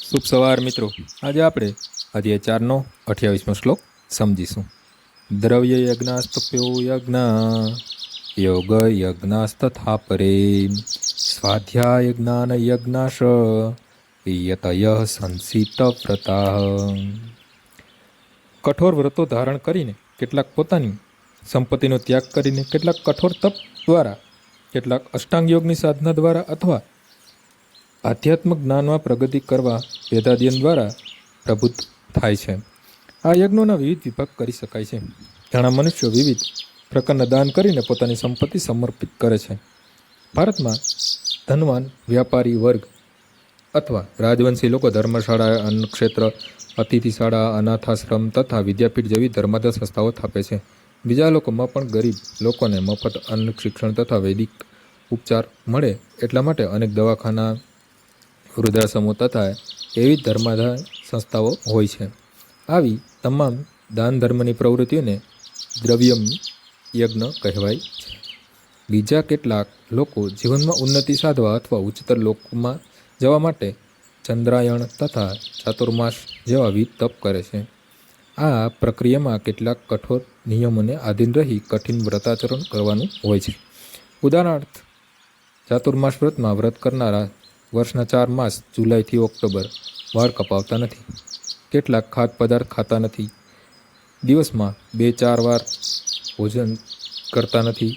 શુભ સવાર મિત્રો। આજે આપણે અધ્યાય 4નો 28મો શ્લોક સમજીશું। દ્રવ્ય યજ્ઞાસ્તપ્યો યજ્ઞ યોગ યજ્ઞાસ્તથા પરે સ્વાધ્યાય જ્ઞાન યજ્ઞાશ યતય સંસિત વ્રતા। કઠોર વ્રતો ધારણ કરીને કેટલાક પોતાની સંપત્તિનો ત્યાગ કરીને કેટલાક કઠોર તપ દ્વારા કેટલાક અષ્ટાંગ યોગની સાધના દ્વારા અથવા આધ્યાત્મિક જ્ઞાનમાં પ્રગતિ કરવા વેદાધ્યન દ્વારા પ્રભુત થાય છે। આ યજ્ઞોના વિવિધ વિભાગ કરી શકાય છે। ઘણા મનુષ્યો વિવિધ પ્રકારના દાન કરીને પોતાની સંપત્તિ સમર્પિત કરે છે। ભારતમાં ધનવાન વ્યાપારી વર્ગ અથવા રાજવંશી લોકો ધર્મશાળા, અન્નક્ષેત્ર, અતિથિશાળા, અનાથાશ્રમ તથા વિદ્યાપીઠ જેવી ધર્માદા સંસ્થાઓ સ્થાપે છે। બીજા લોકોમાં પણ ગરીબ લોકોને મફત અન્ન, શિક્ષણ તથા વૈદિક ઉપચાર મળે એટલા માટે અનેક દવાખાના, વૃદ્ધાશ્રમો તથા એવી ધર્માદા સંસ્થાઓ હોય છે। આવી તમામ દાન ધર્મની પ્રવૃત્તિઓને દ્રવ્યમ યજ્ઞ કહેવાય છે। બીજા કેટલાક લોકો જીવનમાં ઉન્નતિ સાધવા અથવા ઉચ્ચતર લોકમાં જવા માટે ચંદ્રાયણ તથા ચાતુર્માસ જેવા વિવિધ તપ કરે છે। આ પ્રક્રિયામાં કેટલાક કઠોર નિયમોને આધીન રહી કઠિન વ્રતાચરણ કરવાનું હોય છે। ઉદાહરણાર્થ, ચાતુર્માસ વ્રતમાં વ્રત કરનારા વર્ષના 4 માસ જુલાઈથી ઓક્ટોબર વાળ કપાવતા નથી, કેટલાક ખાદ્ય પદાર્થ ખાતા નથી, દિવસમાં 2-4 વાર ભોજન કરતા નથી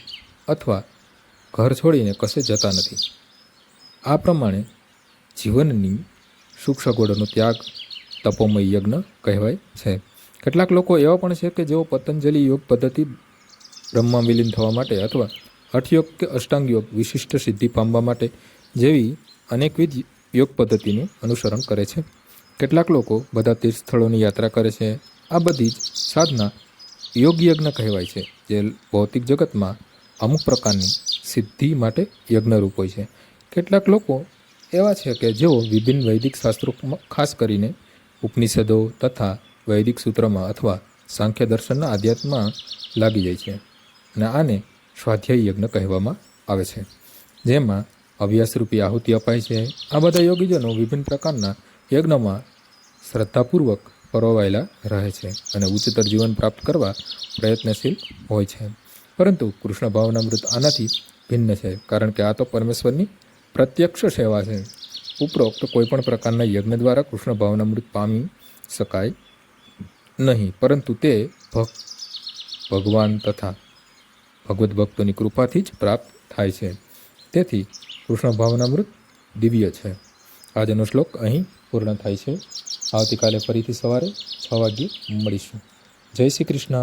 અથવા ઘર છોડીને કશે જતા નથી। આ પ્રમાણે જીવનની સુખ સગવડોનો ત્યાગ તપોમય યજ્ઞ કહેવાય છે। કેટલાક લોકો એવા પણ છે કે જેઓ પતંજલિ યોગ પદ્ધતિ બ્રહ્મમાં વિલીન થવા માટે અથવા હઠયોગ કે અષ્ટાંગ યોગ વિશિષ્ટ સિદ્ધિ પામવા માટે જેવી અનેકવિધ યોગ પદ્ધતિનું અનુસરણ કરે છે। કેટલાક લોકો બધા તીર્થ સ્થળોની યાત્રા કરે છે। આ બધી જ સાધના યોગ યજ્ઞ કહેવાય છે, જે ભૌતિક જગતમાં અમુક પ્રકારની સિદ્ધિ માટે યજ્ઞરૂપ હોય છે। કેટલાક લોકો એવા છે કે જેઓ વિભિન્ન વૈદિક શાસ્ત્રોમાં, ખાસ કરીને ઉપનિષદો તથા વૈદિક સૂત્રમાં અથવા સાંખ્ય દર્શનના આધ્યાત્મમાં લાગી જાય છે અને આને સ્વાધ્યાય યજ્ઞ કહેવામાં આવે છે, જેમાં અભ્યાસરૂપી આહુતિ અપાય છે। આ બધા યોગીજનો વિભિન્ન પ્રકારના યજ્ઞમાં શ્રદ્ધાપૂર્વક પરોવાયેલા રહે છે અને ઉચ્ચતર જીવન પ્રાપ્ત કરવા પ્રયત્નશીલ હોય છે। પરંતુ કૃષ્ણ ભાવનામૃત આનાથી ભિન્ન છે, કારણ કે આ તો પરમેશ્વરની પ્રત્યક્ષ સેવા છે। ઉપરોક્ત કોઈપણ પ્રકારના યજ્ઞ દ્વારા કૃષ્ણ ભાવનામૃત પામી શકાય નહીં, પરંતુ તે ભગવાન તથા ભગવદ્ ભક્તોની કૃપાથી જ પ્રાપ્ત થાય છે। તેથી કૃષ્ણ ભાવનામૃત દિવ્ય છે। આજનો શ્લોક અહીં પૂર્ણ થાય છે। આવતીકાલે ફરીથી સવારે 6 વાગ્યે મળીશું। જય શ્રી કૃષ્ણ।